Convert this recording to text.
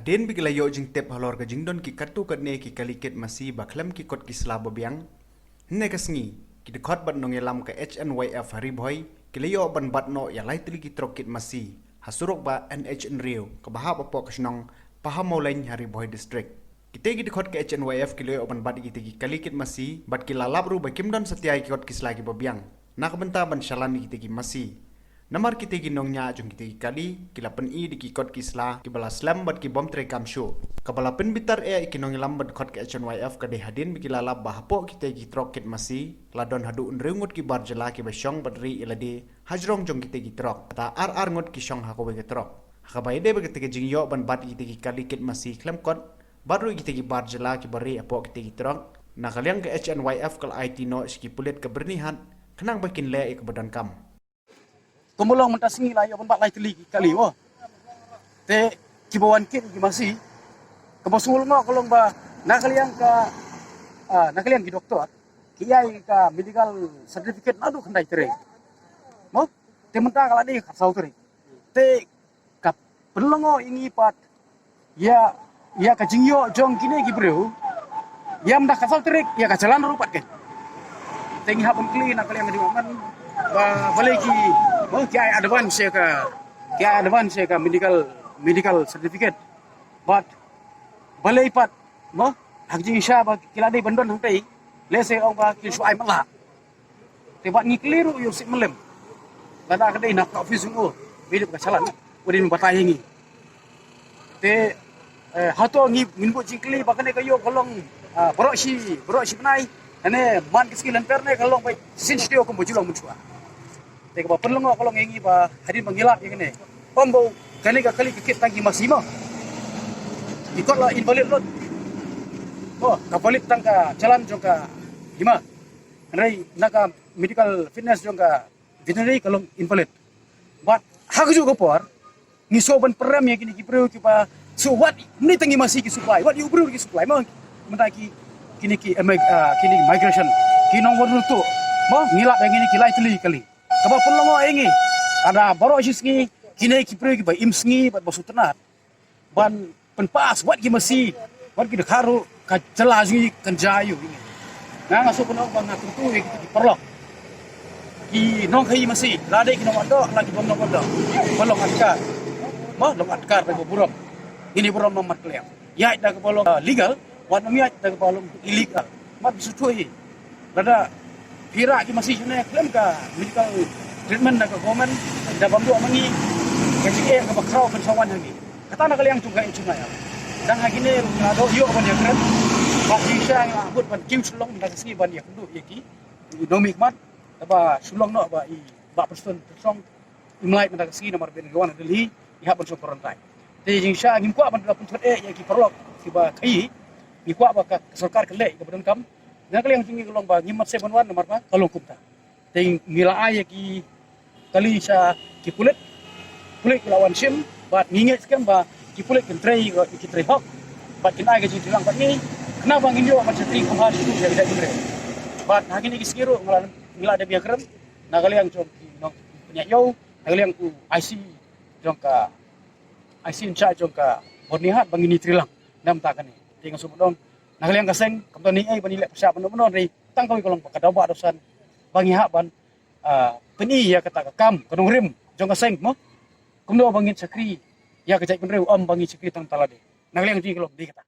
Haden bigilayo jing tep halor ka jingdon ki katu kadne ki kaliket masi baklam ki kot ki slabo biang. Ne kasngi ki dekot bat nong yelam ka HNYF hari boy kilayo ban bat no ya lai tili ki trokit masi hasurok ba NHN Rio ka bahap apo kasnong pahamolain hari boy district. Kita ki dekot ka HNYF kilayo ban bat ki kaliket masi bat ki lalabru ba kimdon setiai ki kot ki slagi babiang. Nakabenta ban shalani ki masi. Namar kita ginong nya jong kita kali kila pen I di kikot kisla kibala slam bat ki bom trekam show kabala pen bitar ikinong ilam bat kot ke HNYF kade hadin bikila lab bahapo kita ki troket masi ladon hadu unreungut ki barjala ki basyong badri ilade hajrong jong kita ki trok ta ar ngot ki syong hako be trok hakabai de be kita jingyo ban bat kita ki kali kit masi klem kot baru kita ki barjala ki bari apo kita ki trok nakaliang ke HNYF kal IT no ski pulet ke bernihan kenang bakin le ke badan kam Kumulong mentasngi lah yo ban lai teli kali wo. Te kibawan kit ki masih. Kebasul ngok kolong ba nakaliang ki doktor. Kiai ka medical certificate nadu kandai tere. Mo te mentang kala ni kasau tere. Te ka penlongo ingi pat ya ka jingyo jong kini ki breu. Ya mdah kasau tere ya ka jalan rupat ke. Te ngi hapun kli nakaliang di momen ba balai ki kiai advance ka medical certificate but balai pat mo hagjing sha ba kilade bandon hangtai lese ong ba ki suai mala te bat ngikliru yo sik melem lada kadai nak ka office ngo bidip ka salan udin batai ngi te hato ngi minbo jingkli bakane kayo kolong boroshi penai ane man kiskilan perne kolong bai sinstio ko bojulong muncua teka ba perlu ngok kalau ngengi ba hadin mengilap yang ini pombo kali kekit tangki masimo ikut lah invalid lot kapalit tangka jalan jongka gimana rai naka medical fitness jongka veterinary kalau invalid but hak juga por ngisoban peram yang kini kipro kipa so what ni tangi masih ki supply what you bro ki supply mau mentaki kini migration kinong wonu tu mau ngilap yang ini kilai teli kali Kaba penlongo ingi ada baro sisngi kini kipre ki ba imsngi bat basu tenat ban penpas wat ki masi wat ki dekharu ka jelaji kanjayu ini na ngaso penong bang tentu ki perlok ki nong kai masi lade ki nong ado lagi bom nong ado bolong atkar mo long atkar ba burong ini burong nomor klem ya da ke bolong legal wat nomia da ke bolong illegal mat bisu tuhi lada Pira ki masih jene klaim ka medical treatment na ka government da bamdu amangi kaji ka bakraw kan sawan hangi kata na kaliang tungga inchuna ya dang hagine rungado yo ban yakran ba hisha nga abut ban kim sulong da kasi ban yakdu yaki domik mat ba sulong no ba I ba person song imlai da kasi nomor ben gawan delhi iha ban so korontai te hisha ngim kwa ban da pun yaki perlok ki ba kai ni kwa ba ka sarkar kele ka badan kam Yang kalian tinggi kolong ba ngimat 7-1 nomor ba kalong kumta. Ting ngila ay ki kali sa ki pulit lawan sim bat nginget skem ba ki pulit kan tray ki tray hok bat kinai ga jilang bat ni kenapa nginyo macam tri kamar itu ya tidak gimre. Bat hagini ki skiro ngila ada biakran na kalian jong ki nong punya yo na kalian ku IC jong ka IC in charge jong ka bornihat bangini trilang nam takani. Ting sumodong Nakaliang kaseng kamtoni ay banilek pasya penon ri tangkawi kolong pakadawa dosan bangi hak ban peni ya kata kam kanong rim jong kaseng mo kumdo bangin sakri ya kajai penreu bangi sakri tang talade nakaliang di kolong di kata